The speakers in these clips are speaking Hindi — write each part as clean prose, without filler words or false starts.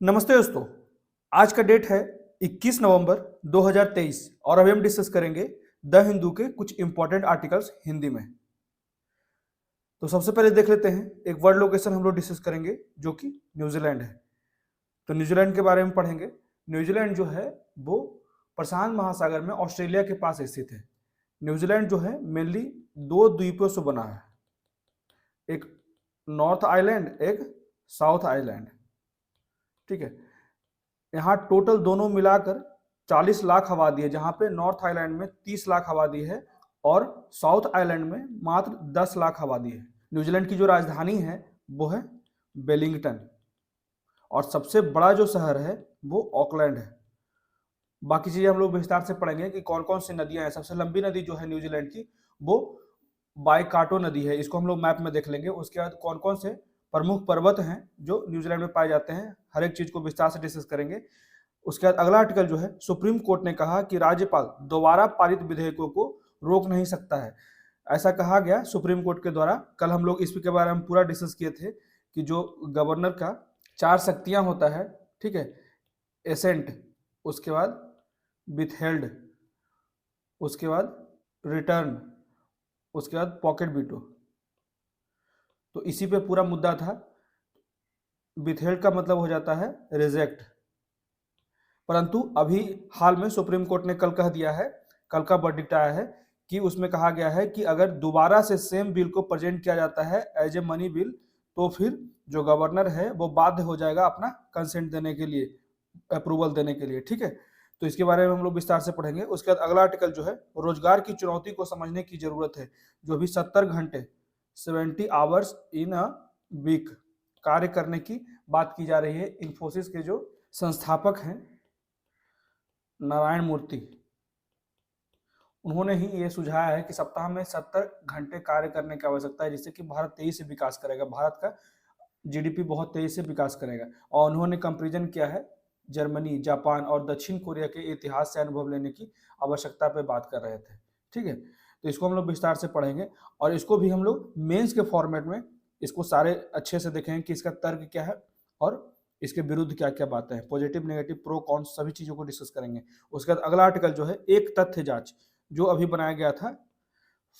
नमस्ते दोस्तों। आज का डेट है 21 नवंबर 2023 और अभी हम डिस्कस करेंगे द हिंदू के कुछ इंपॉर्टेंट आर्टिकल्स हिंदी में। तो सबसे पहले देख लेते हैं, एक वर्ल्ड लोकेशन हम लोग डिस्कस करेंगे जो कि न्यूजीलैंड है। तो न्यूजीलैंड के बारे में पढ़ेंगे। न्यूजीलैंड जो है वो प्रशांत महासागर में ऑस्ट्रेलिया के पास स्थित है। न्यूजीलैंड जो है मेनली दो द्वीपों से बना है, एक नॉर्थ आइलैंड, एक साउथ आइलैंड। ठीक है, यहाँ टोटल दोनों मिलाकर 40 लाख आबादी है, जहाँ पे नॉर्थ आइलैंड में 30 लाख आबादी है और साउथ आइलैंड में मात्र 10 लाख आबादी है। न्यूजीलैंड की जो राजधानी है वो है वेलिंगटन और सबसे बड़ा जो शहर है वो ऑकलैंड है। बाकी चीजें हम लोग विस्तार से पढ़ेंगे कि कौन कौन सी नदियां हैं। सबसे लंबी नदी जो है न्यूजीलैंड की वो वाइकाटो नदी है, इसको हम लोग मैप में देख लेंगे। उसके बाद कौन कौन से प्रमुख पर्वत हैं जो न्यूजीलैंड में पाए जाते हैं, हर एक चीज को विस्तार से डिस्कस करेंगे। उसके बाद अगला आर्टिकल जो है, सुप्रीम कोर्ट ने कहा कि राज्यपाल दोबारा पारित विधेयकों को रोक नहीं सकता है। ऐसा कहा गया सुप्रीम कोर्ट के द्वारा। कल हम लोग इसके बारे में पूरा डिस्कस किए थे कि जो गवर्नर का 4 शक्तियां होता है, ठीक है, एसेंट, उसके बाद विथहेल्ड, उसके बाद रिटर्न, उसके बाद पॉकेट वीटो। तो इसी पे पूरा मुद्दा था। विथहेल्ड का मतलब हो जाता है रिजेक्ट, परंतु अभी हाल में सुप्रीम कोर्ट ने कल कह दिया है, कल का वर्डिक्ट आया है कि उसमें कहा गया है कि अगर दोबारा से सेम बिल को प्रेजेंट किया जाता है एज ए मनी बिल, तो फिर जो गवर्नर है वो बाध्य हो जाएगा अपना कंसेंट देने के लिए, अप्रूवल देने के लिए। ठीक है, तो इसके बारे में हम लोग विस्तार से पढ़ेंगे। उसके बाद अगला आर्टिकल जो है, रोजगार की चुनौती को समझने की जरूरत है। जो भी 70 घंटे 70 आवर्स इन अ वीक कार्य करने की बात की जा रही है। इंफोसिस के जो संस्थापक हैं नारायण मूर्ति, उन्होंने ही ये सुझाया है कि सप्ताह में 70 घंटे कार्य करने की आवश्यकता है, जिससे कि भारत तेजी से विकास करेगा, भारत का जीडीपी बहुत तेजी से विकास करेगा। और उन्होंने कंपेरिजन किया है जर्मनी, जापान और दक्षिण कोरिया के इतिहास से अनुभव लेने की आवश्यकता पे बात कर रहे थे। ठीक है, तो इसको हम लोग विस्तार से पढ़ेंगे और इसको भी हम लोग मेंस के फॉर्मेट में इसको सारे अच्छे से देखेंगे कि इसका तर्क क्या है और इसके विरुद्ध क्या क्या बातें हैं, पॉजिटिव, नेगेटिव, प्रो, कॉन्स, सभी चीजों को डिस्कस करेंगे। उसके बाद अगला आर्टिकल जो है, एक तथ्य जांच, जो अभी बनाया गया था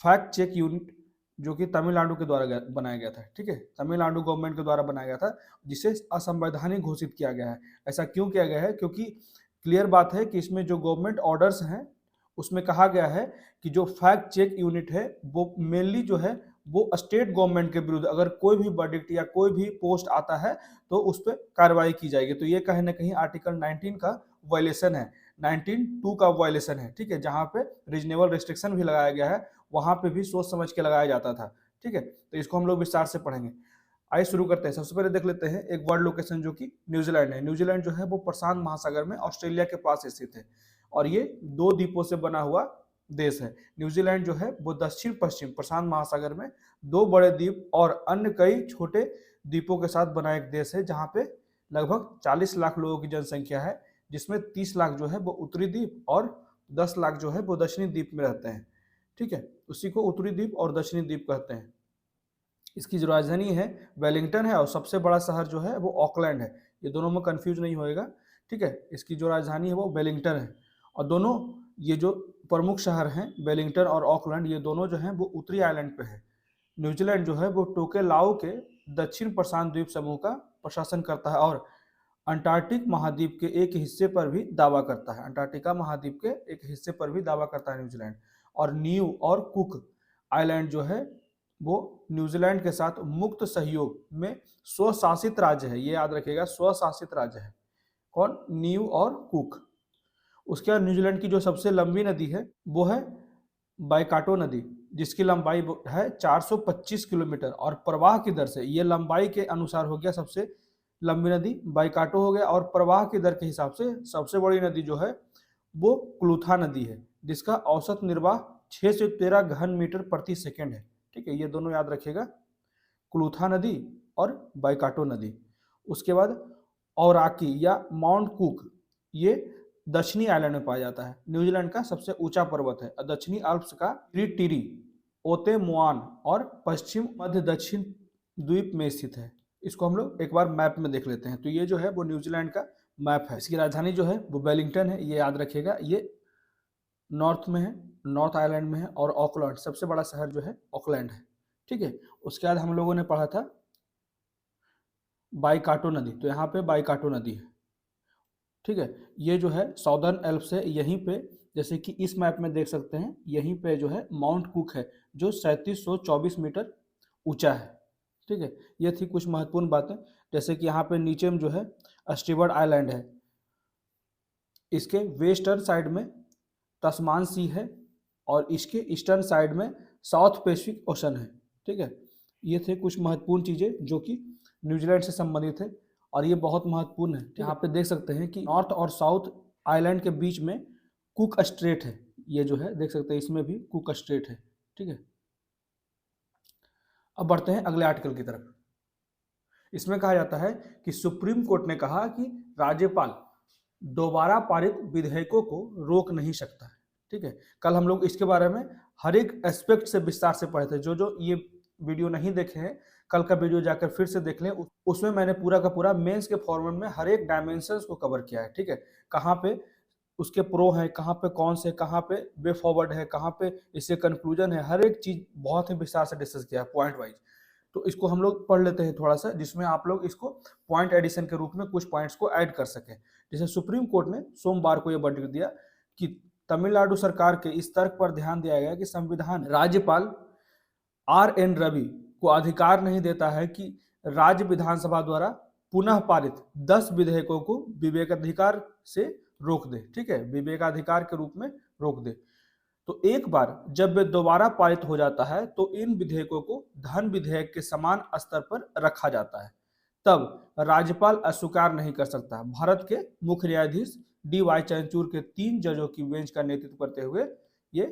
फैक्ट चेक यूनिट, जो कि तमिलनाडु के द्वारा बनाया गया था। ठीक है, तमिलनाडु गवर्नमेंट के द्वारा बनाया गया था, जिसे असंवैधानिक घोषित किया गया है। ऐसा क्यों किया गया है? क्योंकि क्लियर बात है कि इसमें जो गवर्नमेंट ऑर्डर्स हैं उसमें कहा गया है कि जो फैक्ट चेक यूनिट है वो मेनली जो है वो स्टेट गवर्नमेंट के विरुद्ध अगर कोई भी वर्डिक्ट या कोई भी पोस्ट आता है तो उस पर कार्रवाई की जाएगी। तो ये कहीं ना कहीं आर्टिकल 19 का वायलेशन है, 19(2) का वायलेशन है। ठीक है, जहां पे रीजनेबल रिस्ट्रिक्शन भी लगाया गया है, वहां पे भी सोच समझ के लगाया जाता था। ठीक है, तो इसको हम लोग विस्तार से पढ़ेंगे। आइए शुरू करते हैं। सबसे पहले देख लेते हैं एक वर्ल्ड लोकेशन जो कि न्यूजीलैंड है। न्यूजीलैंड जो है वो प्रशांत महासागर में ऑस्ट्रेलिया के पास स्थित है और ये दो द्वीपों से बना हुआ देश है। न्यूजीलैंड जो है वो दक्षिण पश्चिम प्रशांत महासागर में दो बड़े द्वीप और अन्य कई छोटे द्वीपों के साथ बना एक देश है, जहाँ पे लगभग 40 लाख लोगों की जनसंख्या है, जिसमें 30 लाख जो है वो उत्तरी द्वीप और 10 लाख जो है वो दक्षिणी द्वीप में रहते हैं। ठीक है, उसी को उत्तरी द्वीप और दक्षिणी द्वीप कहते हैं। इसकी जो राजधानी है वेलिंगटन है और सबसे बड़ा शहर जो है वो ऑकलैंड है। ये दोनों में कंफ्यूज नहीं होएगा। ठीक है, इसकी जो राजधानी है वो वेलिंगटन है और दोनों ये जो प्रमुख शहर हैं वेलिंगटन और ऑकलैंड, ये दोनों जो हैं वो उत्तरी आइलैंड पे है। न्यूजीलैंड जो है वो टोकेलाऊ के दक्षिण प्रशांत द्वीप समूह का प्रशासन करता है और अंटार्कटिक महाद्वीप के एक हिस्से पर भी दावा करता है। अंटार्कटिका महाद्वीप के एक हिस्से पर भी दावा करता है न्यूजीलैंड। और न्यू और कुक आइलैंड जो है वो न्यूजीलैंड के साथ मुक्त सहयोग में स्वशासित राज्य है। ये याद रखिएगा, स्वशासित राज्य है। कौन? न्यू और कुक। उसके बाद न्यूजीलैंड की जो सबसे लंबी नदी है वो है वाइकाटो नदी, जिसकी लंबाई है 425 किलोमीटर और प्रवाह की दर से, ये लंबाई के अनुसार हो गया सबसे लंबी नदी वाइकाटो हो गया, और प्रवाह की दर के हिसाब से सबसे बड़ी नदी जो है वो क्लूथा नदी है, जिसका औसत निर्वाह 6 से 13 घन मीटर प्रति सेकेंड है। ठीक है, ये दोनों याद रखिएगा, क्लूथा नदी और वाइकाटो नदी। उसके बाद औराकी या माउंट कुक, ये दक्षिणी आइलैंड में पाया जाता है। न्यूजीलैंड का सबसे ऊंचा पर्वत है। दक्षिणी अल्प्स का ट्रीटीरी, ओते मोआन और पश्चिम मध्य दक्षिण द्वीप में स्थित है। इसको हम लोग एक बार मैप में देख लेते हैं। तो ये जो है वो न्यूजीलैंड का मैप है। इसकी राजधानी जो है वो वेलिंगटन है, ये याद रखिएगा। ये नॉर्थ में है, नॉर्थ आइलैंड में है। और ऑकलैंड, सबसे बड़ा शहर जो है ऑकलैंड है, ठीक है। उसके बाद हम लोगों ने पढ़ा था बाईकाटो नदी, तो यहाँ पे बाईकाटो नदी है, ठीक है। ये जो है साउदर्न एल्प्स है, यहीं पे जैसे कि इस मैप में देख सकते हैं, यहीं पे जो है माउंट कुक है जो 3724 मीटर ऊंचा है, ठीक है। ये थी कुछ महत्वपूर्ण बातें, जैसे कि यहाँ पे नीचे में जो है स्टीवर्ट आइलैंड है, इसके वेस्टर्न साइड में तस्मान सी है और इसके ईस्टर्न साइड में साउथ पैसिफिक ओशन है, ठीक है। ये थे कुछ महत्वपूर्ण चीज़ें जो कि न्यूजीलैंड से संबंधित है और ये बहुत महत्वपूर्ण है। यहाँ पे देख सकते हैं कि नॉर्थ और साउथ आइलैंड के बीच में कुक स्ट्रेट है, ये जो है देख सकते हैं, इसमें भी कुक स्ट्रेट है, ठीक है। अब बढ़ते हैं अगले आर्टिकल की तरफ। इसमें कहा जाता है कि सुप्रीम कोर्ट ने कहा कि राज्यपाल दोबारा पारित विधेयकों को रोक नहीं सकता है, ठीक है। कल हम लोग इसके बारे में हर एक एस्पेक्ट से विस्तार से पढ़े थे। जो ये वीडियो नहीं देखे हैं, कल का वीडियो जाकर फिर से देख लें, उसमें मैंने पूरा का पूरा मेंस के फॉर्मेट में हर एक डायमेंशंस को कवर किया है, ठीक है। कहाँ पे उसके प्रो है, कहाँ पे कौन से, कहाँ पे वे फॉरवर्ड है, कहाँ पे इससे कंक्लूजन है, हर एक चीज बहुत ही विस्तार से डिस्कस किया है पॉइंट वाइज। तो इसको हम लोग पढ़ लेते हैं थोड़ा सा, जिसमें आप लोग इसको पॉइंट एडिशन के रूप में कुछ पॉइंट्स को ऐड कर सकें। जैसे सुप्रीम कोर्ट ने सोमवार को यह वर्डिक्ट दिया कि तमिलनाडु सरकार के इस तर्क पर ध्यान दिया गया कि संविधान राज्यपाल RN रवि को अधिकार नहीं देता है कि राज्य विधानसभा द्वारा पुनः पारित 10 विधेयकों को विवेकाधिकार से रोक दे, ठीक है, विवेकाधिकार के रूप में रोक दे। तो एक बार जब वे दोबारा पारित हो जाता है तो इन विधेयकों को धन विधेयक के समान स्तर पर रखा जाता है, तब राज्यपाल अस्वीकार नहीं कर सकता। भारत के मुख्य न्यायाधीश DY चंद्रचूड़ के 3 जजों की बेंच का नेतृत्व करते हुए ये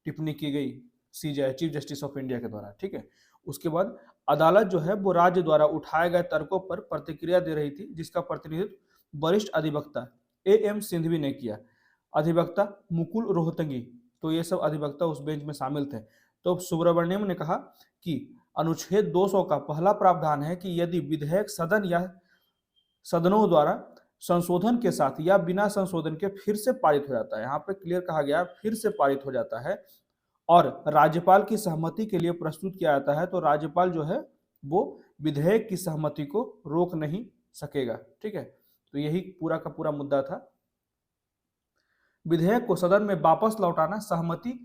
टिप्पणी की गई CJI, chief justice of India के द्वारा, ठीक है। उसके बाद अदालत जो है वो राज्य द्वारा उठाए गए तर्कों पर प्रतिक्रिया दे रही थी, जिसका प्रतिनिधित्व वरिष्ठ अधिवक्ता AM सिंघवी ने किया, अधिवक्ता मुकुल रोहतगी, तो ये सब अधिवक्ता उस बेंच में शामिल थे। तो सुब्रमण्यम ने कहा कि अनुच्छेद 200 का पहला प्रावधान है कि यदि विधेयक सदन या सदनों द्वारा संशोधन के साथ या बिना संशोधन के फिर से पारित हो जाता है, यहाँ पे क्लियर कहा गया फिर से पारित हो जाता है और राज्यपाल की सहमति के लिए प्रस्तुत किया जाता है, तो राज्यपाल जो है वो विधेयक की सहमति को रोक नहीं सकेगा, ठीक है। तो यही पूरा का पूरा मुद्दा था। विधेयक को सदन में वापस लौटाना सहमति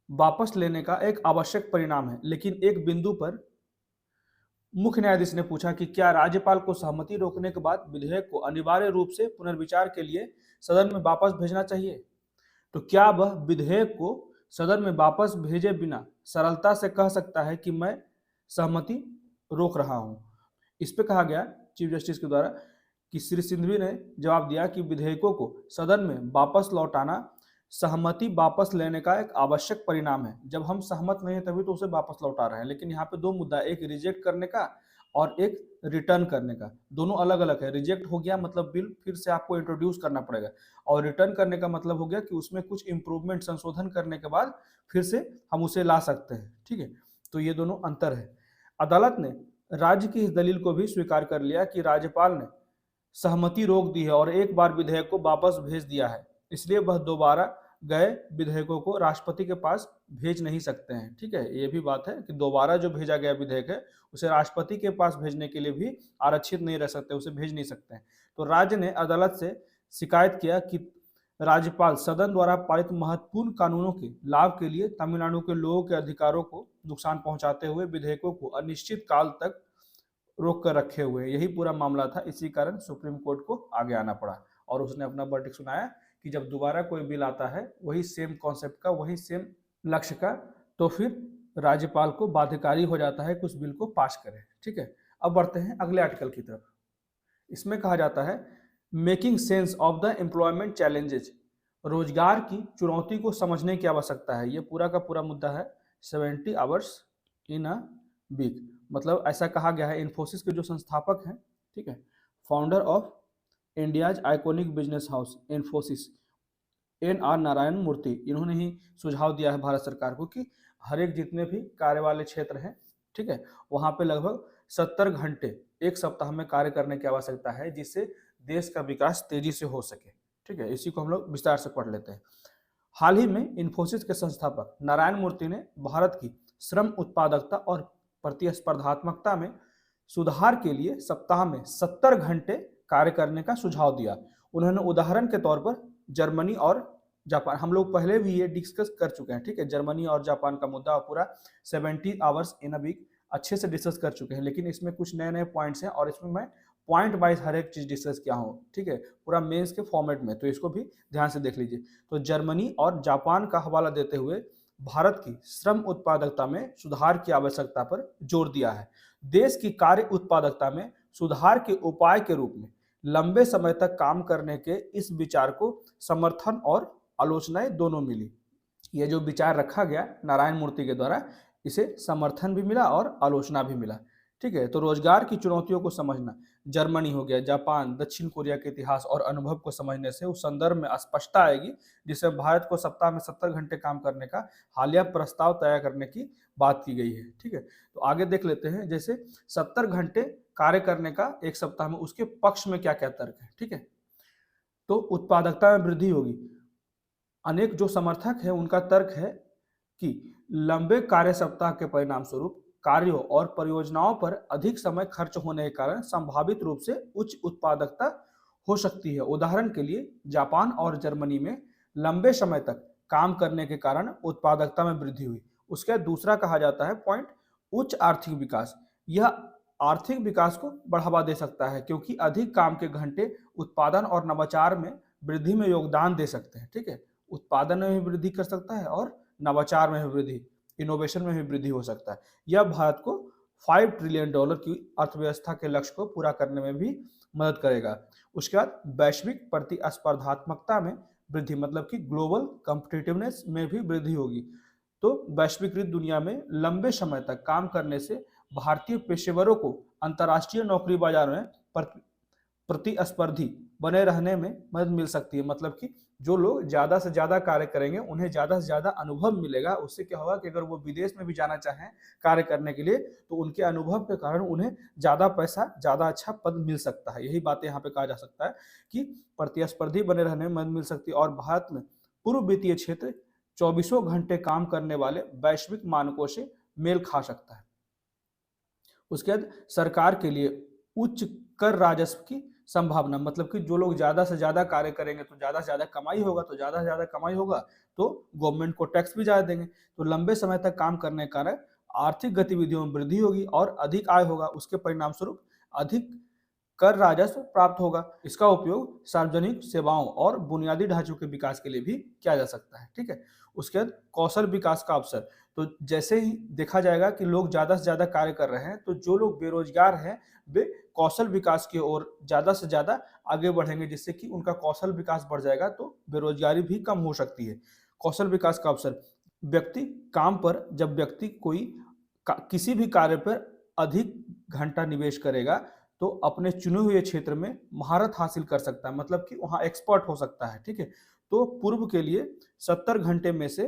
वापस लेने का एक आवश्यक परिणाम है, लेकिन एक बिंदु पर मुख्य न्यायाधीश ने पूछा कि क्या राज्यपाल को सहमति रोकने के बाद विधेयक को अनिवार्य रूप से पुनर्विचार के लिए सदन में वापस भेजना चाहिए। तो क्या वह विधेयक को सदन में वापस भेजे बिना सरलता से कह सकता है कि मैं सहमति रोक रहा हूं। इस पे कहा गया चीफ जस्टिस के द्वारा कि श्री सिंघवी ने जवाब दिया कि विधेयकों को सदन में वापस लौटाना सहमति वापस लेने का एक आवश्यक परिणाम है। जब हम सहमत नहीं है तभी तो उसे वापस लौटा रहे हैं, लेकिन यहाँ पे 2 मुद्दा, एक रिजेक्ट करने का और एक रिटर्न करने का, दोनों अलग अलग है। रिजेक्ट हो गया मतलब बिल फिर से आपको इंट्रोड्यूस करना पड़ेगा, और रिटर्न करने का मतलब हो गया कि उसमें कुछ इंप्रूवमेंट, संशोधन करने के बाद फिर से हम उसे ला सकते हैं, ठीक है। तो ये दोनों अंतर है। अदालत ने राज्य की इस दलील को भी स्वीकार कर लिया कि राज्यपाल ने सहमति रोक दी है और एक बार विधेयक को वापस भेज दिया है, इसलिए वह दोबारा गए विधेयकों को राष्ट्रपति के पास भेज नहीं सकते हैं, ठीक है। ये भी बात है कि दोबारा जो भेजा गया विधेयक है उसे राष्ट्रपति के पास भेजने के लिए भी आरक्षित नहीं रह सकते, उसे भेज नहीं सकते हैं। तो राज्य ने अदालत से शिकायत किया कि राज्यपाल सदन द्वारा पारित महत्वपूर्ण कानूनों के लाभ के लिए तमिलनाडु के लोगों के अधिकारों को नुकसान पहुंचाते हुए विधेयकों को अनिश्चित काल तक रोक कर रखे हुए। यही पूरा मामला था, इसी कारण सुप्रीम कोर्ट को आगे आना पड़ा और उसने अपना वर्डिक्ट सुनाया कि जब दोबारा कोई बिल आता है वही सेम कॉन्सेप्ट का, वही सेम लक्ष्य का, तो फिर राज्यपाल को बाध्यकारी हो जाता है कुछ बिल को पास करे, ठीक है। अब बढ़ते हैं अगले आर्टिकल की तरफ। इसमें कहा जाता है making sense of the employment challenges, रोजगार की चुनौती को समझने की आवश्यकता है। ये पूरा का पूरा मुद्दा है 70 आवर्स इन अ वीक। मतलब ऐसा कहा गया है, इन्फोसिस के जो संस्थापक हैं, ठीक है, founder of India's iconic business house Infosys, NR Narayana Murthy, इन्होंने ही सुझाव दिया है भारत सरकार को कि हर एक जितने भी कार्य वाले क्षेत्र हैं, ठीक है, वहाँ पे लगभग 70 घंटे एक सप्ताह में कार्य करने की आवश्यकता है, जिससे देश का विकास तेजी से हो सके। ठीक है, इसी को हम लोग विस्तार से पढ़ लेते हैं। हाल ही में इन्फोसिस के संस्थापक नारायण मूर्ति ने भारत की श्रम उत्पादकता और प्रतिस्पर्धात्मकता में सुधार के लिए सप्ताह में 70 घंटे कार्य करने का सुझाव दिया। उन्होंने उदाहरण के तौर पर जर्मनी और जापान, हम लोग पहले भी ये डिस्कस कर चुके हैं। ठीक है, जर्मनी और जापान का मुद्दा पूरा 70 आवर्स इन अ वीक अच्छे से डिस्कस कर चुके हैं, लेकिन इसमें कुछ नए नए पॉइंट्स हैं और इसमें मैं पॉइंट वाइज हर एक चीज डिस्कस किया हूँ। ठीक है, पूरा मेंस के फॉर्मेट में, तो इसको भी ध्यान से देख लीजिए। तो जर्मनी और जापान का हवाला देते हुए भारत की श्रम उत्पादकता में सुधार की आवश्यकता पर जोर दिया है। देश की कार्य उत्पादकता में सुधार के उपाय के रूप में लंबे समय तक काम करने के इस विचार को समर्थन और आलोचनाएं दोनों मिली। ये जो विचार रखा गया नारायण मूर्ति के द्वारा, इसे समर्थन भी मिला और आलोचना भी मिला। ठीक है, तो रोजगार की चुनौतियों को समझना, जर्मनी हो गया, जापान, दक्षिण कोरिया के इतिहास और अनुभव को समझने से उस संदर्भ में स्पष्टता आएगी जिसमें भारत को सप्ताह में 70 घंटे काम करने का हालिया प्रस्ताव तैयार करने की बात की गई है। ठीक है, तो आगे देख लेते हैं, जैसे 70 घंटे कार्य करने का एक सप्ताह में, उसके पक्ष में क्या क्या तर्क है। ठीक है, तो उत्पादकता में वृद्धि होगी। अनेक जो समर्थक है उनका तर्क है कि लंबे कार्य सप्ताह के परिणाम स्वरूप कार्यों और परियोजनाओं पर अधिक समय खर्च होने के कारण संभावित रूप से उच्च उत्पादकता हो सकती है। उदाहरण के लिए जापान और जर्मनी में लंबे समय तक काम करने के कारण उत्पादकता में वृद्धि हुई। उसके बाद दूसरा कहा जाता है पॉइंट, उच्च आर्थिक विकास। यह आर्थिक विकास को बढ़ावा दे सकता है क्योंकि अधिक काम के घंटे उत्पादन और नवाचार में वृद्धि में योगदान दे सकते हैं। ठीक है, उत्पादन में भी वृद्धि कर सकता है और नवाचार में भी वृद्धि, इनोवेशन में भी वृद्धि हो सकता है। यह भारत को $5 ट्रिलियन की अर्थव्यवस्था के लक्ष्य को पूरा करने में भी मदद करेगा। उसके बाद वैश्विक प्रतिस्पर्धात्मकता में वृद्धि, मतलब कि ग्लोबल कॉम्पिटिटिवनेस में भी वृद्धि होगी। तो वैश्वीकृत दुनिया में लंबे समय तक काम करने से भारतीय पेशेवरों को अंतर्राष्ट्रीय नौकरी बाजार में प्रतिस्पर्धी बने रहने में मदद मिल सकती है। मतलब कि जो लोग ज्यादा से ज्यादा कार्य करेंगे उन्हें ज्यादा से ज्यादा अनुभव मिलेगा। उससे क्या होगा कि अगर वो विदेश में भी जाना चाहें कार्य करने के लिए तो उनके अनुभव के कारण उन्हें ज्यादा पैसा, ज्यादा अच्छा पद मिल सकता है। यही बातें यहाँ पे कहा जा सकता है कि प्रतिस्पर्धी बने रहने में मदद मिल सकती है। और भारत में पूर्व वित्तीय क्षेत्र 24 घंटे काम करने वाले वैश्विक मानकों से मेल खा सकता है। उसके बाद सरकार के लिए उच्च कर राजस्व की संभावना, मतलब कि जो लोग ज्यादा से ज्यादा कार्य करेंगे तो ज्यादा से ज्यादा कमाई होगा, तो ज्यादा से ज्यादा कमाई होगा तो गवर्नमेंट को टैक्स भी ज्यादा देंगे। तो लंबे समय तक काम करने के कारण आर्थिक गतिविधियों में वृद्धि होगी और अधिक आय होगा। उसके परिणाम स्वरूप अधिक कर राजस्व प्राप्त होगा। इसका उपयोग सार्वजनिक सेवाओं और बुनियादी ढांचों के विकास के लिए भी किया जा सकता है। ठीक है, उसके बाद कौशल विकास का अवसर। तो जैसे ही देखा जाएगा कि लोग ज्यादा से ज्यादा कार्य कर रहे हैं तो जो लोग बेरोजगार हैं वे कौशल विकास की ओर ज्यादा से ज्यादा आगे बढ़ेंगे, जिससे कि उनका कौशल विकास बढ़ जाएगा तो बेरोजगारी भी कम हो सकती है। कौशल विकास का अवसर, व्यक्ति काम पर, जब व्यक्ति किसी भी कार्य पर अधिक घंटा निवेश करेगा तो अपने चुने हुए क्षेत्र में महारत हासिल कर सकता है, मतलब कि वहां एक्सपर्ट हो सकता है। ठीक है, तो पूर्व के लिए 70 घंटे में से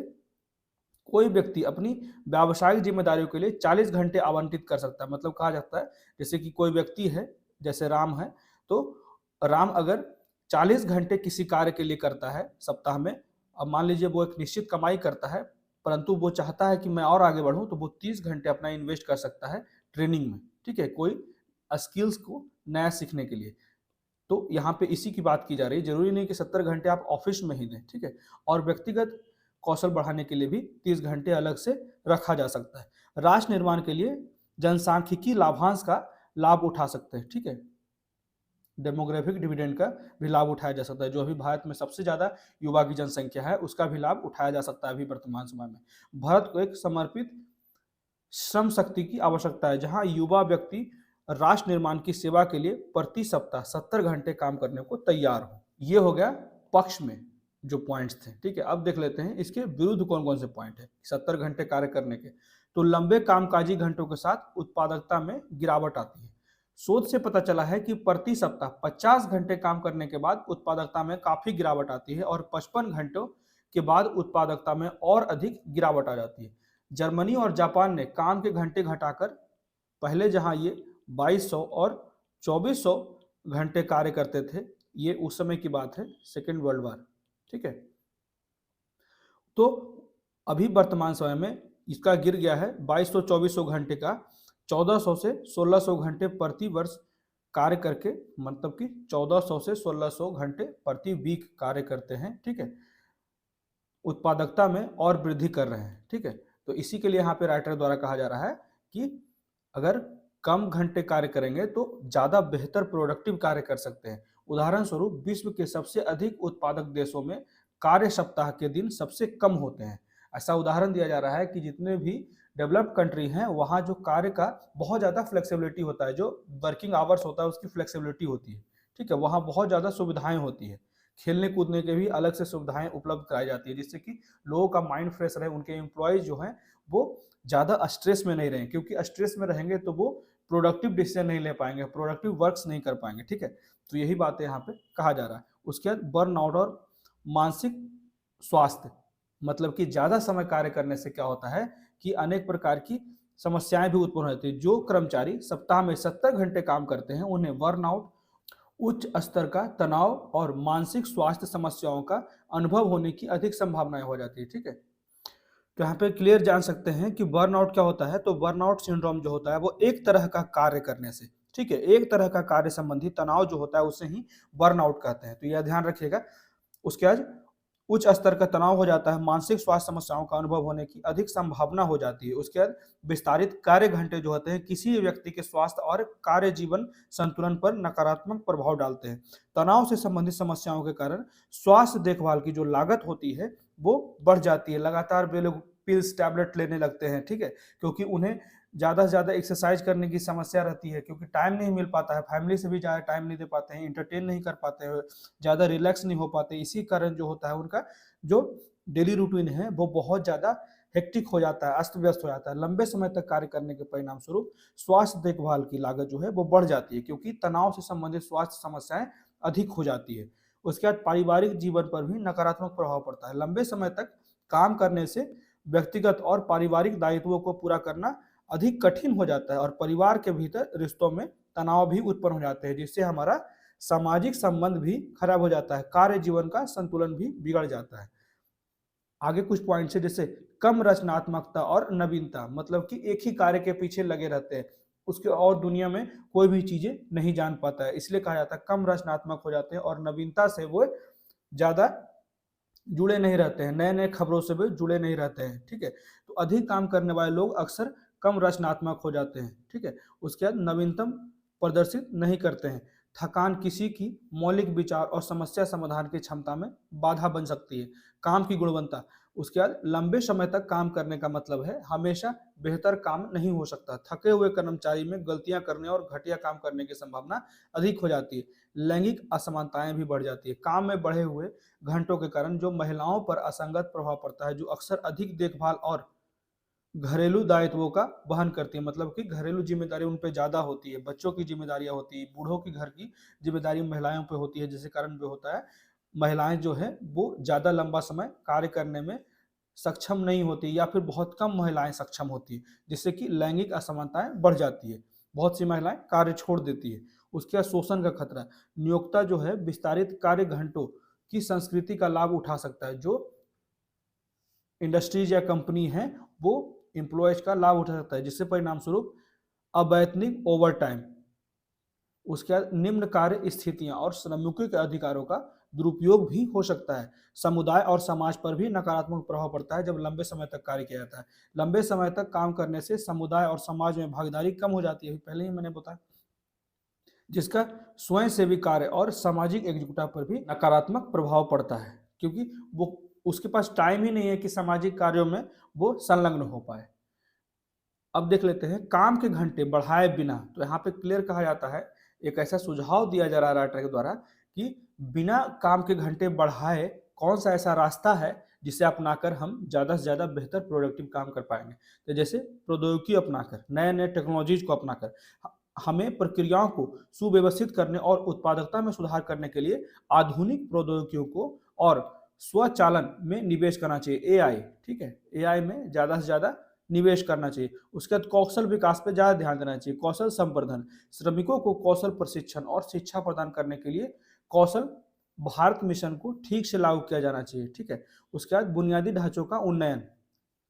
कोई व्यक्ति अपनी व्यावसायिक जिम्मेदारियों के लिए 40 घंटे आवंटित कर सकता है। मतलब कहा जाता है जैसे कि कोई व्यक्ति है, जैसे राम है, तो राम अगर 40 घंटे किसी कार्य के लिए करता है सप्ताह में, अब मान लीजिए वो एक निश्चित कमाई करता है परंतु वो चाहता है कि मैं और आगे बढ़ूं, तो वो 30 घंटे अपना इन्वेस्ट कर सकता है ट्रेनिंग में। ठीक है, कोई स्किल्स को नया सीखने के लिए। तो यहाँ पे इसी की बात की जा रही है, जरूरी नहीं कि 70 घंटे आप ऑफिस में ही दें। ठीक है, और व्यक्तिगत कौशल बढ़ाने के लिए भी 30 घंटे अलग से रखा जा सकता है। राष्ट्र निर्माण के लिए जनसांख्यिकी लाभांश का लाभ उठा सकते हैं। ठीक है, डेमोग्राफिक डिविडेंड का भी लाभ उठाया जा सकता है। जो अभी भारत में सबसे ज्यादा युवा की जनसंख्या है उसका भी लाभ उठाया जा सकता है अभी वर्तमान समय में। भारत को एक समर्पित श्रम शक्ति की आवश्यकता है जहां युवा व्यक्ति राष्ट्र निर्माण की सेवा के लिए प्रति सप्ताह 70 घंटे काम करने को तैयार हो। ये हो गया पक्ष में जो पॉइंट्स थे। ठीक है, अब देख लेते हैं इसके विरुद्ध कौन कौन से पॉइंट है 70 घंटे कार्य करने के। तो लंबे कामकाजी घंटों के साथ उत्पादकता में गिरावट आती है। शोध से पता चला है कि प्रति सप्ताह 50 घंटे काम करने के बाद उत्पादकता में काफी गिरावट आती है और 55 घंटों के बाद उत्पादकता में और अधिक गिरावट आ जाती है। जर्मनी और जापान ने काम के घंटे घटाकर, पहले जहां ये 2200 और 2400 घंटे कार्य करते थे। ये उस समय की बात है, सेकेंड वर्ल्ड वार। ठीक है, तो अभी वर्तमान समय में इसका गिर गया है 2200-2400 घंटे का, 1400 से 1600 घंटे प्रति वर्ष कार्य करके, मतलब कि 1400 से 1600 घंटे प्रति वीक कार्य करते हैं। ठीक है, उत्पादकता में और वृद्धि कर रहे हैं। ठीक है, तो इसी के लिए यहाँ पे राइटर द्वारा कहा जा रहा है कि अगर कम घंटे कार्य करेंगे तो ज़्यादा बेहतर प्रोडक्टिव कार्य कर सकते हैं। उदाहरण स्वरूप विश्व के सबसे अधिक उत्पादक देशों में कार्य सप्ताह के दिन सबसे कम होते हैं। ऐसा उदाहरण दिया जा रहा है कि जितने भी डेवलप्ड कंट्री हैं वहाँ जो कार्य का बहुत ज़्यादा फ्लेक्सिबिलिटी होता है, जो वर्किंग आवर्स होता है उसकी फ्लेक्सिबिलिटी होती है। ठीक है, वहाँ बहुत ज़्यादा सुविधाएं होती है, खेलने कूदने के भी अलग से सुविधाएं उपलब्ध कराई जाती है, जिससे कि लोगों का माइंड फ्रेश रहे, उनके एम्प्लॉयज जो हैं वो ज़्यादा स्ट्रेस में नहीं रहें, क्योंकि स्ट्रेस में रहेंगे तो वो प्रोडक्टिव डिसीजन नहीं ले पाएंगे, प्रोडक्टिव वर्क्स नहीं कर पाएंगे। ठीक है, तो यही बातें यहाँ पे कहा जा रहा है। उसके बाद बर्नआउट और मानसिक स्वास्थ्य, मतलब कि ज़्यादा समय कार्य करने से क्या होता है कि अनेक प्रकार की समस्याएं भी उत्पन्न होती है। जो कर्मचारी सप्ताह में 70 घंटे काम करते हैं उन्हें बर्नआउट, उच्च स्तर का तनाव और मानसिक स्वास्थ्य समस्याओं का अनुभव होने की अधिक संभावनाएं हो जाती है। ठीक है, तो यहाँ पे क्लियर जान सकते हैं कि बर्नआउट क्या होता है। तो बर्नआउट सिंड्रोम जो होता है वो एक तरह का कार्य करने से, ठीक है, एक तरह का कार्य संबंधी तनाव जो होता है उसे ही बर्नआउट कहते हैं। तो यह ध्यान रखिएगा। उसके बाद उच्च स्तर का तनाव हो जाता है, मानसिक स्वास्थ्य समस्याओं का अनुभव होने की अधिक संभावना हो जाती है। उसके बाद विस्तारित कार्य घंटे जो होते हैं किसी भी व्यक्ति के स्वास्थ्य और कार्य जीवन संतुलन पर नकारात्मक प्रभाव डालते हैं। तनाव से संबंधित समस्याओं के कारण स्वास्थ्य देखभाल की जो लागत होती है वो बढ़ जाती है। लगातार वे लोग पिल्स टैबलेट लेने लगते हैं। ठीक है, क्योंकि उन्हें ज़्यादा से ज़्यादा एक्सरसाइज करने की समस्या रहती है, क्योंकि टाइम नहीं मिल पाता है, फैमिली से भी ज़्यादा टाइम नहीं दे पाते हैं, इंटरटेन नहीं कर पाते हैं, ज़्यादा रिलैक्स नहीं हो पाते। इसी कारण जो होता है उनका जो डेली रूटीन है वो बहुत ज़्यादा हेक्टिक हो जाता है, अस्त व्यस्त हो जाता है। लंबे समय तक कार्य करने के परिणाम स्वरूप स्वास्थ्य देखभाल की लागत जो है वो बढ़ जाती है, क्योंकि तनाव से संबंधित स्वास्थ्य समस्याएं अधिक हो जाती है। उसके बाद पारिवारिक जीवन पर भी नकारात्मक प्रभाव पड़ता है। लंबे समय तक काम करने से व्यक्तिगत और पारिवारिक दायित्वों को पूरा करना अधिक कठिन हो जाता है और परिवार के भीतर रिश्तों में तनाव भी उत्पन्न हो जाते हैं, जिससे हमारा सामाजिक संबंध भी खराब हो जाता है, कार्य जीवन का संतुलन भी बिगड़ जाता है। आगे कुछ पॉइंट्स है, जैसे कम रचनात्मकता और नवीनता, मतलब कि एक ही कार्य के पीछे लगे रहते हैं, उसके और दुनिया में कोई भी चीजें नहीं जान पाता है, इसलिए कहा जाता है कम रचनात्मक हो जाते हैं और नवीनता से वो ज्यादा जुड़े नहीं रहते हैं, नए नए खबरों से भी जुड़े नहीं रहते हैं। ठीक है, तो अधिक काम करने वाले लोग अक्सर कम रचनात्मक हो जाते हैं। ठीक है, उसके बाद नवीनतम प्रदर्शित नहीं करते हैं। थकान किसी की मौलिक विचार और समस्या समाधान की क्षमता में बाधा बन सकती है। काम की गुणवत्ता, उसके बाद लंबे समय तक काम करने का मतलब है हमेशा बेहतर काम नहीं हो सकता। थके हुए कर्मचारी में गलतियां करने और घटिया काम करने की संभावना अधिक हो जाती है। लैंगिक असमानताएं भी बढ़ जाती है। काम में बढ़े हुए घंटों के कारण जो महिलाओं पर असंगत प्रभाव पड़ता है, जो अक्सर अधिक देखभाल और घरेलू दायित्वों का वहन करती है, मतलब कि घरेलू जिम्मेदारी उन पे ज्यादा होती है, बच्चों की जिम्मेदारियां होती है, बूढ़ों की घर की जिम्मेदारी महिलाओं पे होती है, जिसके कारण जो होता है महिलाएं जो है वो ज्यादा लंबा समय कार्य करने में सक्षम नहीं होती, या फिर बहुत कम महिलाएं सक्षम होती है, जिससे कि लैंगिक असमानताएं बढ़ जाती है, बहुत सी महिलाएं कार्य छोड़ देती है। उसके बाद शोषण का खतरा, नियोक्ता जो है विस्तारित कार्य घंटों की संस्कृति का लाभ उठा सकता है। जो इंडस्ट्रीज या कंपनी है वो एम्प्लॉयज का लाभ उठा सकता है, जिससे परिणाम स्वरूप अवैतनिक ओवर टाइम, उसके बाद निम्न कार्य स्थितियां और श्रमिकों के अधिकारों का दुरुपयोग भी हो सकता है। समुदाय और समाज पर भी नकारात्मक प्रभाव पड़ता है जब लंबे समय तक कार्य किया जाता है। लंबे समय तक काम करने से समुदाय और समाज में भागीदारी कम हो जाती है, पहले ही मैंने बताया, जिसका स्वयं सेवी कार्य और सामाजिक एकजुटता पर भी नकारात्मक प्रभाव पड़ता है, क्योंकि वो उसके पास टाइम ही नहीं है कि सामाजिक कार्यों में वो संलग्न हो पाए। अब देख लेते हैं काम के घंटे बढ़ाए बिना। तो यहाँ पे क्लियर कहा जाता है, एक ऐसा सुझाव दिया जा रहा है राइटर के द्वारा कि बिना काम के घंटे बढ़ाए कौन सा ऐसा रास्ता है जिसे अपनाकर हम ज़्यादा से ज़्यादा बेहतर प्रोडक्टिव काम कर पाएंगे। तो जैसे प्रौद्योगिकी अपनाकर, नए नए टेक्नोलॉजीज को अपनाकर हमें प्रक्रियाओं को सुव्यवस्थित करने और उत्पादकता में सुधार करने के लिए आधुनिक प्रौद्योगिकियों को और स्वचालन में निवेश करना चाहिए। एआई, ठीक है, एआई में ज़्यादा से ज़्यादा निवेश करना चाहिए। उसके बाद कौशल विकास पे ज़्यादा ध्यान देना चाहिए। कौशल संवर्धन, श्रमिकों को कौशल प्रशिक्षण और शिक्षा प्रदान करने के लिए कौशल भारत मिशन को ठीक से लागू किया जाना चाहिए, ठीक है। उसके बाद बुनियादी ढांचों का उन्नयन,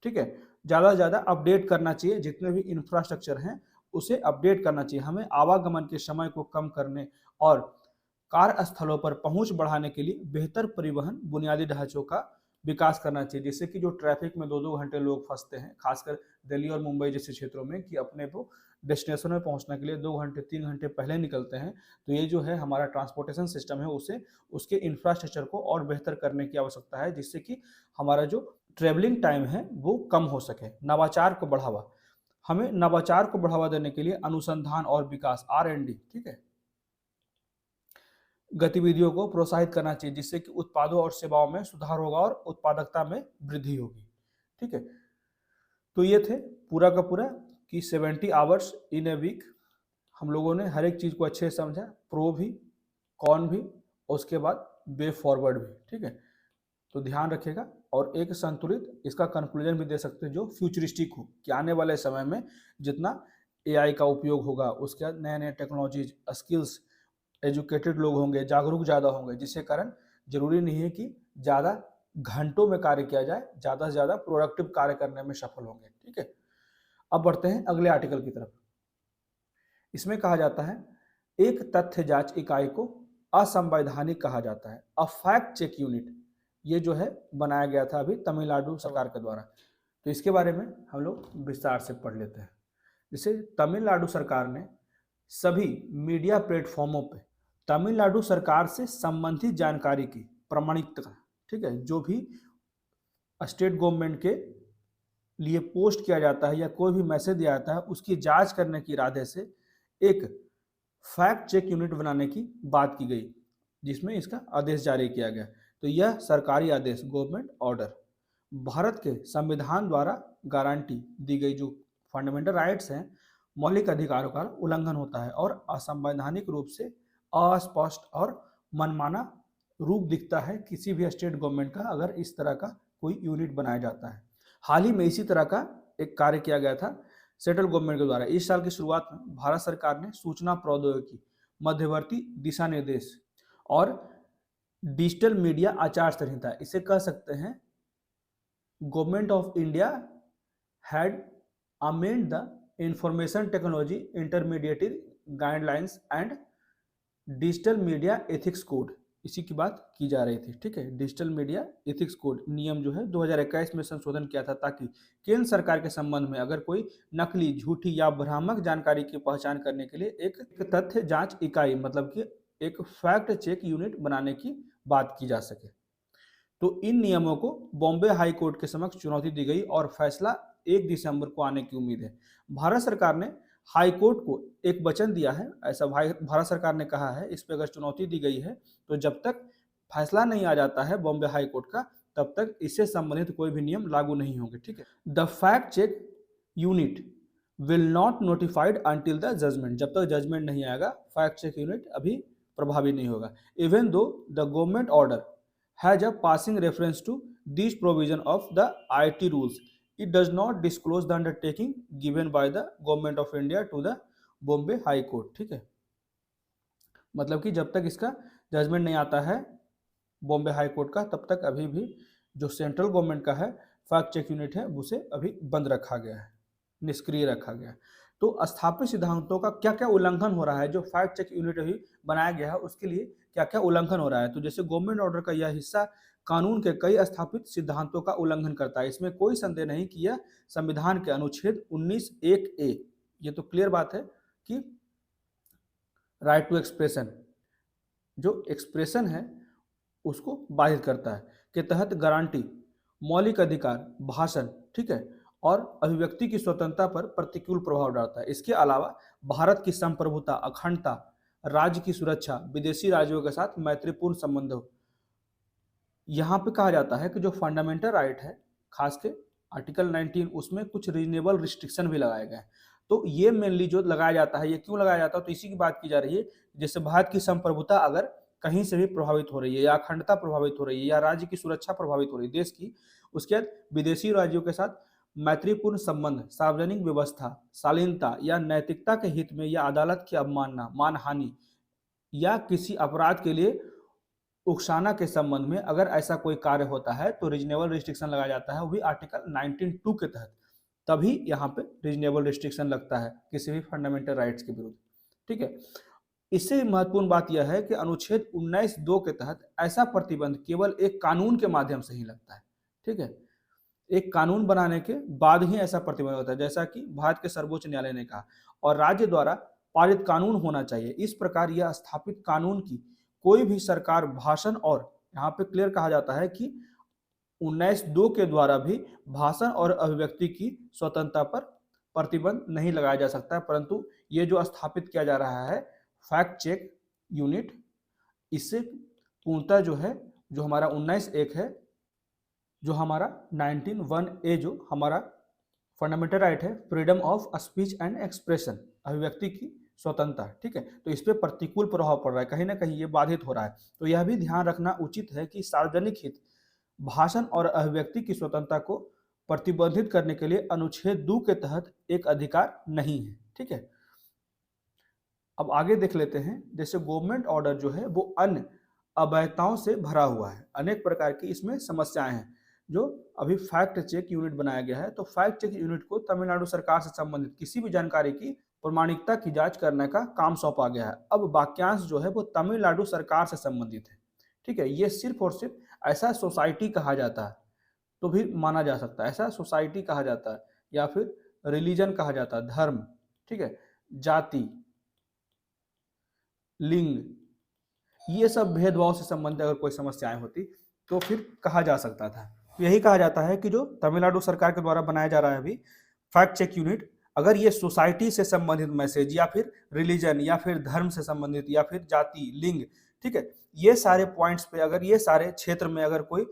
ठीक है, ज़्यादा से ज़्यादा अपडेट करना चाहिए। जितने भी इंफ्रास्ट्रक्चर हैं उसे अपडेट करना चाहिए। हमें आवागमन के समय को कम करने और कार्यस्थलों पर पहुंच बढ़ाने के लिए बेहतर परिवहन बुनियादी ढांचों का विकास करना चाहिए, जिससे कि जो ट्रैफिक में 2-2 घंटे लोग फंसते हैं, खासकर दिल्ली और मुंबई जैसे क्षेत्रों में, कि अपने को डेस्टिनेशन में पहुंचने के लिए 2 घंटे 3 घंटे पहले निकलते हैं। तो ये जो है हमारा ट्रांसपोर्टेशन सिस्टम है, उसे उसके इंफ्रास्ट्रक्चर को और बेहतर करने की आवश्यकता है, जिससे कि हमारा जो ट्रेवलिंग टाइम है वो कम हो सके। नवाचार को बढ़ावा, हमें नवाचार को बढ़ावा देने के लिए अनुसंधान और विकास R&D, ठीक है, गतिविधियों को प्रोत्साहित करना चाहिए, जिससे कि उत्पादों और सेवाओं में सुधार होगा और उत्पादकता में वृद्धि होगी, ठीक है। तो ये थे पूरा का पूरा कि 70 आवर्स इन ए वीक हम लोगों ने हर एक चीज को अच्छे से समझा, प्रो भी, कॉन भी, और उसके बाद वे फॉरवर्ड भी, ठीक है। तो ध्यान रखिएगा और एक संतुलित इसका कंक्लूजन भी दे सकते हैं जो फ्यूचरिस्टिक हो, कि आने वाले समय में जितना AI का उपयोग होगा, उसके बाद नए नए टेक्नोलॉजीज, स्किल्स, एजुकेटेड लोग होंगे, जागरूक ज़्यादा होंगे, जिसके कारण जरूरी नहीं है कि ज़्यादा घंटों में कार्य किया जाए, ज़्यादा से ज़्यादा प्रोडक्टिव कार्य करने में सफल होंगे, ठीक है। अब बढ़ते हैं अगले आर्टिकल की तरफ। इसमें कहा जाता है एक तथ्य जांच इकाई को असंवैधानिक कहा जाता है, अ फैक्ट चेक यूनिट। ये जो है बनाया गया था अभी तमिलनाडु सरकार के द्वारा। तो इसके बारे में हम लोग विस्तार से पढ़ लेते हैं। जैसे तमिलनाडु सरकार ने सभी मीडिया प्लेटफॉर्मों पे तमिलनाडु सरकार से संबंधित जानकारी की प्रमाणिकता, ठीक है, जो भी स्टेट गवर्नमेंट के लिए पोस्ट किया जाता है या कोई भी मैसेज दिया जाता है, उसकी जांच करने के इरादे से एक फैक्ट चेक यूनिट बनाने की बात की गई, जिसमें इसका आदेश जारी किया गया। तो यह सरकारी आदेश, गवर्नमेंट ऑर्डर, भारत के संविधान द्वारा गारंटी दी गई जो फंडामेंटल राइट्स हैं, मौलिक अधिकारों का उल्लंघन होता है और असंवैधानिक रूप से अस्पष्ट और मनमाना रूप दिखता है किसी भी स्टेट गवर्नमेंट का अगर इस तरह का कोई यूनिट बनाया जाता है। हाल ही में इसी तरह का एक कार्य किया गया था सेंट्रल गवर्नमेंट के द्वारा। इस साल की शुरुआत में भारत सरकार ने सूचना प्रौद्योगिकी मध्यवर्ती दिशा निर्देश और डिजिटल मीडिया आचार संहिता, इसे कह सकते हैं government of India had amend the information technology intermediate guidelines and digital media ethics code, इसी की बात की जा रही थी, ठीक है। डिजिटल मीडिया एथिक्स कोड नियम जो है 2021 में संशोधन किया था, ताकि केंद्र सरकार के संबंध में अगर कोई नकली, झूठी या भ्रामक जानकारी की पहचान करने के लिए एक तथ्य जांच इकाई, मतलब कि एक फैक्ट चेक यूनिट बनाने की बात की जा सके। तो इन नियमों को बॉम्बे हाई कोर्ट के समक्ष चुनौती दी गई और फैसला 1 दिसंबर को आने की उम्मीद है। भारत सरकार ने हाई कोर्ट को एक वचन दिया है, ऐसा भारत सरकार ने कहा है, इस पर अगर चुनौती दी गई है तो जब तक फैसला नहीं आ जाता है बॉम्बे हाई कोर्ट का, तब तक इससे संबंधित कोई भी नियम लागू नहीं होंगे, ठीक है। The fact check unit will not notified until the judgement, जब तक जजमेंट नहीं आएगा फैक्ट चेक यूनिट अभी प्रभावी नहीं होगा। Even though the government order has a passing reference to this provision of the IT rules, it does not disclose the undertaking given by the government of India to the Bombay High Court, ठीक है। मतलब कि जब तक इसका जजमेंट नहीं आता है बॉम्बे हाई कोर्ट का, तब तक अभी भी जो सेंट्रल गवर्नमेंट का है फैक्ट चेक यूनिट है उसे अभी बंद रखा गया है, निष्क्रिय रखा गया है। तो स्थापित सिद्धांतों का क्या क्या उल्लंघन हो रहा है, जो फैक्ट चेक यूनिट अभी बनाया गया है उसके लिए क्या क्या उल्लंघन हो रहा है। तो जैसे गवर्नमेंट ऑर्डर का यह हिस्सा कानून के कई स्थापित सिद्धांतों का उल्लंघन करता है, इसमें कोई संदेह नहीं कि यह संविधान के अनुच्छेद 19(1)(a), ये तो क्लियर बात है कि राइट टू एक्सप्रेशन, जो एक्सप्रेशन है उसको बाधित करता है, के तहत गारंटी, मौलिक अधिकार, भाषण, ठीक है, और अभिव्यक्ति की स्वतंत्रता पर प्रतिकूल प्रभाव डालता है। इसके अलावा भारत की संप्रभुता, अखंडता, राज्य की सुरक्षा, विदेशी राज्यों के साथ मैत्रीपूर्ण संबंध हो। यहाँ पे कहा जाता है कि जो फंडामेंटल राइट है, खास के आर्टिकल 19, उसमें कुछ रीजनेबल रिस्ट्रिक्शन भी लगाए गए हैं। तो ये मेनली जो लगाया जाता है, ये क्यों लगाया जाता है, तो इसी की बात की जा रही है। जैसे भारत की संप्रभुता अगर कहीं से भी प्रभावित हो रही है, या अखंडता प्रभावित हो रही है, या राज्य की सुरक्षा प्रभावित हो रही है देश की, उसके बाद विदेशी राज्यों के साथ मैत्रीपूर्ण संबंध, सार्वजनिक व्यवस्था, शालीनता या नैतिकता के हित में या अदालत की अवमानना, मानहानि या किसी अपराध के लिए उकसाना के संबंध में अगर ऐसा कोई कार्य होता है तो रीजनेबल रिस्ट्रिक्शन लगाया जाता है, वो भी आर्टिकल 19(2) के तहत। तभी यहाँ पे रीजनेबल रिस्ट्रिक्शन लगता है किसी भी फंडामेंटल राइट्स के विरुद्ध। ठीक है, इससे महत्वपूर्ण बात यह है कि अनुच्छेद 19(2) के तहत ऐसा प्रतिबंध केवल एक कानून के माध्यम से ही लगता है। ठीक है, एक कानून बनाने के बाद ही ऐसा प्रतिबंध होता है, जैसा कि भारत के सर्वोच्च न्यायालय ने कहा, और राज्य द्वारा पारित कानून होना चाहिए। इस प्रकार यह स्थापित कानून की कोई भी सरकार भाषण, और यहाँ पे क्लियर कहा जाता है कि 19(2) के द्वारा भी भाषण और अभिव्यक्ति की स्वतंत्रता पर प्रतिबंध नहीं लगाया जा सकता है, परंतु ये जो स्थापित किया जा रहा है फैक्ट चेक यूनिट, इससे पूर्णतः जो है, जो हमारा 19(1) है, जो हमारा 19(1)(a) जो हमारा फंडामेंटल राइट है, freedom of speech and expression, अभिव्यक्ति की स्वतंत्रता। ठीक है, तो इस पे प्रतिकूल प्रभाव पड़ रहा है, कहीं ना कहीं ये बाधित हो रहा है। तो यह भी ध्यान रखना उचित है कि सार्वजनिक हित, भाषण और अभिव्यक्ति की स्वतंत्रता को प्रतिबंधित करने के लिए अनुच्छेद 2 के तहत एक अधिकार नहीं है। ठीक है, अब आगे देख लेते हैं। जैसे गवर्नमेंट ऑर्डर जो है वो अन्य अवैधताओं से भरा हुआ है, अनेक प्रकार की इसमें समस्याएं हैं। जो अभी फैक्ट चेक यूनिट बनाया गया है, तो फैक्ट चेक यूनिट को तमिलनाडु सरकार से संबंधित किसी भी जानकारी की प्रामाणिकता की जांच करने का काम सौंपा गया है। अब वाक्यांश जो है वो तमिलनाडु सरकार से संबंधित है। ठीक है, ये सिर्फ और सिर्फ ऐसा सोसाइटी कहा जाता है तो भी माना जा सकता है, ऐसा सोसाइटी कहा जाता है, या फिर रिलीजन कहा जाता है, धर्म। ठीक है, जाति, लिंग, ये सब भेदभाव से संबंधित अगर कोई समस्याएं होती तो फिर कहा जा सकता था। यही कहा जाता है कि जो तमिलनाडु सरकार के द्वारा बनाया जा रहा है अभी फैक्ट चेक यूनिट, अगर ये सोसाइटी से संबंधित मैसेज या फिर रिलीजन या फिर धर्म से संबंधित या फिर जाति, लिंग, ठीक है, ये सारे पॉइंट्स पे, अगर ये सारे क्षेत्र में अगर कोई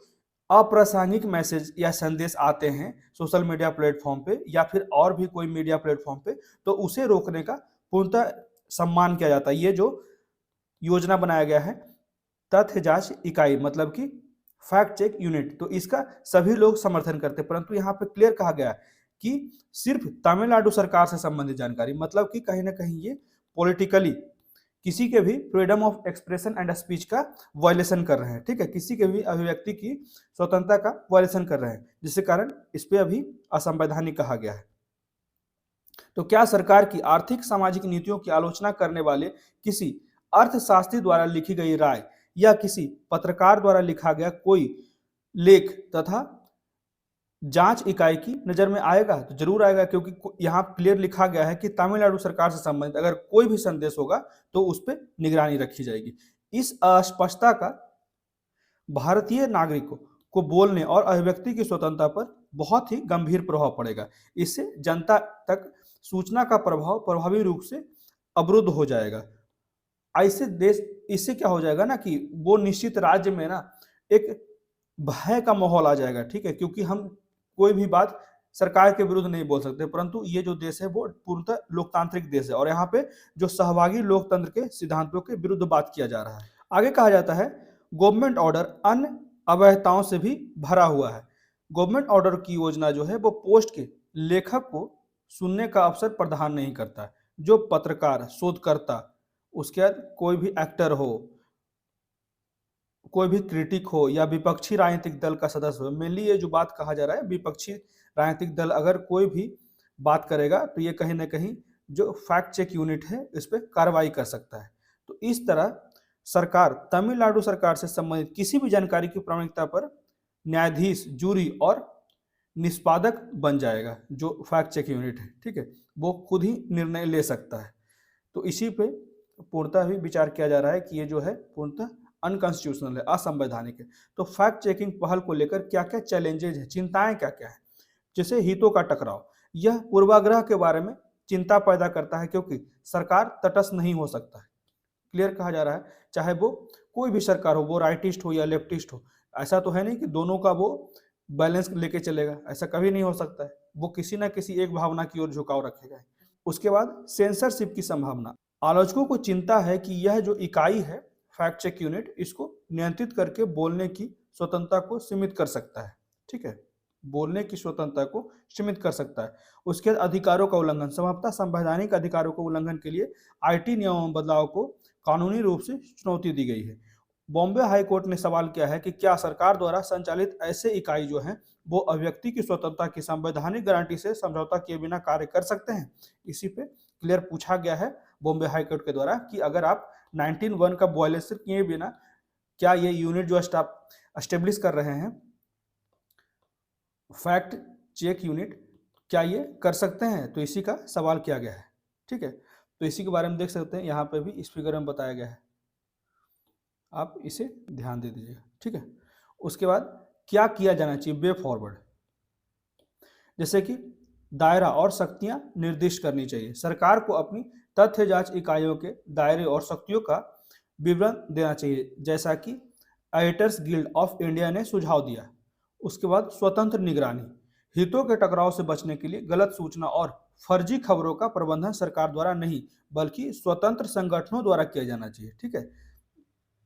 अप्रासंगिक मैसेज या संदेश आते हैं सोशल मीडिया प्लेटफॉर्म पे या फिर और भी कोई मीडिया प्लेटफॉर्म पे, तो उसे रोकने का पूर्णतः सम्मान किया जाता है। ये जो योजना बनाया गया है तथ्य जांच इकाई, मतलब कि फैक्ट चेक यूनिट, तो इसका सभी लोग समर्थन करते हैं, परंतु यहाँ पे क्लियर कहा गया कि सिर्फ तमिलनाडु सरकार से संबंधित जानकारी, मतलब कि कहीं ना कहीं ये पॉलिटिकली किसी के भी freedom of expression and speech का वायलेशन कर रहे हैं। ठीक है, किसी के भी अभिव्यक्ति की स्वतंत्रता का वायलेशन कर रहे हैं, जिसके कारण इस पे अभी असंवैधानिक कहा गया है। तो क्या सरकार की आर्थिक सामाजिक नीतियों की आलोचना करने वाले किसी अर्थशास्त्री द्वारा लिखी गई राय या किसी पत्रकार द्वारा लिखा गया कोई लेख तथा जांच इकाई की नजर में आएगा? तो जरूर आएगा, क्योंकि यहाँ क्लियर लिखा गया है कि तमिलनाडु सरकार से संबंधित अगर कोई भी संदेश होगा तो उस पर निगरानी रखी जाएगी। इस अस्पष्टता का भारतीय नागरिकों को बोलने और अभिव्यक्ति की स्वतंत्रता पर बहुत ही गंभीर प्रभाव पड़ेगा। इससे जनता तक सूचना का प्रभाव प्रभावी रूप से अवरुद्ध हो जाएगा। ऐसे देश, इससे क्या हो जाएगा ना कि वो निश्चित राज्य में ना एक भय का माहौल आ जाएगा। ठीक है, क्योंकि हम कोई भी बात सरकार के विरुद्ध नहीं बोल सकते, परंतु ये जो देश है वो पूर्णतः लोकतांत्रिक देश है और यहाँ पे जो सहभागी लोकतंत्र के सिद्धांतों के विरुद्ध बात किया जा रहा है। आगे कहा जाता है गवर्नमेंट ऑर्डर अन्य अवैधताओं से भी भरा हुआ है। गवर्नमेंट ऑर्डर की योजना जो है वो पोस्ट के लेखक को सुनने का अवसर प्रदान नहीं करता। जो पत्रकार, शोधकर्ता, उसके बाद कोई भी एक्टर हो, कोई भी क्रिटिक हो या विपक्षी राजनीतिक दल का सदस्य हो, मेनली ये जो बात कहा जा रहा है विपक्षी राजनीतिक दल अगर कोई भी बात करेगा तो ये कहीं ना कहीं जो फैक्ट चेक यूनिट है इस पर कार्रवाई कर सकता है। तो इस तरह सरकार तमिलनाडु सरकार से संबंधित किसी भी जानकारी की प्रामाणिकता पर न्यायाधीश, जूरी और निष्पादक बन जाएगा। जो फैक्ट चेक यूनिट है, ठीक है, वो खुद ही निर्णय ले सकता है। तो इसी पे पूर्णतः भी विचार किया जा रहा है कि ये जो है पूर्णतः अनकॉन्स्टिट्यूशनल है, असंवैधानिक है। तो फैक्ट चेकिंग पहल को लेकर क्या क्या चैलेंजेज है, चिंताएं क्या क्या है? जैसे हितों का टकराव, यह पूर्वाग्रह के बारे में चिंता पैदा करता है क्योंकि सरकार तटस्थ नहीं हो सकता है। क्लियर कहा जा रहा है, चाहे वो कोई भी सरकार हो, वो राइटिस्ट हो या लेफ्टिस्ट हो, ऐसा तो है नहीं कि दोनों का वो बैलेंस लेके चलेगा, ऐसा कभी नहीं हो सकता है। वो किसी ना किसी एक भावना की ओर झुकाव रखेगा। उसके बाद सेंसरशिप की संभावना, आलोचकों को चिंता है कि यह जो इकाई है फैक्ट चेक यूनिट, इसको नियंत्रित करके बोलने की स्वतंत्रता को सीमित कर सकता है। ठीक है, बोलने की स्वतंत्रता को सीमित कर सकता है। उसके बाद अधिकारों का उल्लंघन, संभवतः संवैधानिक अधिकारों के उल्लंघन के लिए आईटी नियमों में बदलाव को कानूनी रूप से चुनौती दी गई है। बॉम्बे हाई कोर्ट ने सवाल किया है कि क्या सरकार द्वारा संचालित ऐसे इकाई जो हैं वो अभिव्यक्ति की स्वतंत्रता की संवैधानिक गारंटी से समझौता किए बिना कार्य कर सकते हैं। इसी पे क्लियर पूछा गया है बॉम्बे हाई कोर्ट के द्वारा कि अगर आप 19(1) का वायलेशन किए बिना क्या ये यूनिट जो एस्टेब्लिश कर रहे हैं, फैक्ट चेक यूनिट, क्या ये कर सकते हैं, तो इसी का सवाल किया गया है। ठीक है, तो इसी के बारे में देख सकते हैं, यहाँ पे भी इस फिगर में बताया गया है, आप इसे ध्यान दे दीजिएगा। ठीक है, उसके बाद क्या किया जाना चाहिए वे फॉरवर्ड, जैसे कि दायरा और शक्तियां निर्दिष्ट करनी चाहिए। सरकार को अपनी तथ्य जांच इकाइयों के दायरे और शक्तियों का विवरण देना चाहिए, जैसा कि एडिटर्स गिल्ड ऑफ इंडिया ने सुझाव दिया। उसके बाद स्वतंत्र निगरानी, हितों के टकराव से बचने के लिए गलत सूचना और फर्जी खबरों का प्रबंधन सरकार द्वारा नहीं बल्कि स्वतंत्र संगठनों द्वारा किया जाना चाहिए। ठीक है,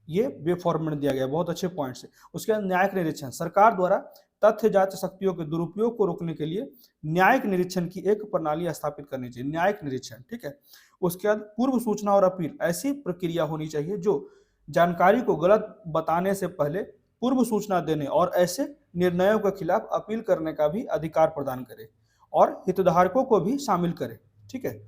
ये वे फॉर्मेट में दिया गया, बहुत अच्छे पॉइंट्स है। उसके बाद न्यायिक निरीक्षण, सरकार द्वारा तथ्य जांच शक्तियों के दुरुपयोग को रोकने के लिए न्यायिक निरीक्षण की एक प्रणाली स्थापित करनी चाहिए, न्यायिक निरीक्षण। ठीक है, उसके बाद पूर्व सूचना और अपील, ऐसी प्रक्रिया होनी चाहिए जो जानकारी को गलत बताने से पहले पूर्व सूचना देने और ऐसे निर्णयों के खिलाफ अपील करने का भी अधिकार प्रदान करे और हितधारकों को भी शामिल करे। ठीक है,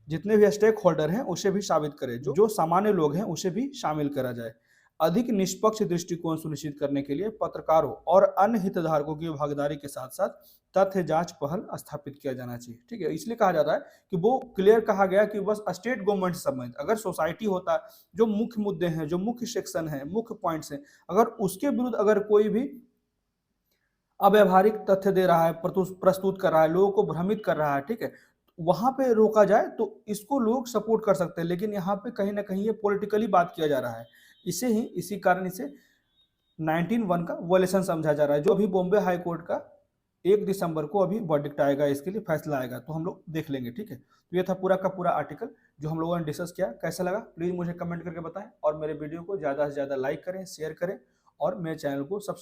जितने भी स्टेक होल्डर हैं उसे भी शामिल करे, जो सामान्य लोग हैं उसे भी शामिल करा जाए। अधिक निष्पक्ष दृष्टिकोण सुनिश्चित करने के लिए पत्रकारों और अन्य हितधारकों की भागीदारी के साथ साथ तथ्य जांच पहल स्थापित किया जाना चाहिए। ठीक है, इसलिए कहा जाता है कि वो क्लियर कहा गया कि बस स्टेट गवर्नमेंट से संबंधित अगर सोसाइटी होता है, जो मुख्य मुद्दे हैं, जो मुख्य सेक्शन है, मुख्य पॉइंट्स हैं, अगर उसके विरुद्ध अगर कोई भी अव्यवहारिक तथ्य दे रहा है, प्रस्तुत कर रहा है, लोगों को भ्रमित कर रहा है, ठीक है, वहां पे रोका जाए तो इसको लोग सपोर्ट कर सकते हैं। लेकिन यहाँ पे कहीं ना कहीं ये पॉलिटिकली बात किया जा रहा है, इसी कारण इसे 19(1) का वायलेशन समझा जा रहा है। जो अभी बॉम्बे हाई कोर्ट का 1 दिसंबर को अभी वर्डिक्ट आएगा, इसके लिए फैसला आएगा, तो हम लोग देख लेंगे। ठीक है, तो ये था पूरा का पूरा आर्टिकल जो हम लोगों ने डिस्कस किया। कैसा लगा प्लीज मुझे कमेंट करके बताएं और मेरे वीडियो को ज्यादा से ज्यादा लाइक करें, शेयर करें और मेरे चैनल को सब्सक्राइब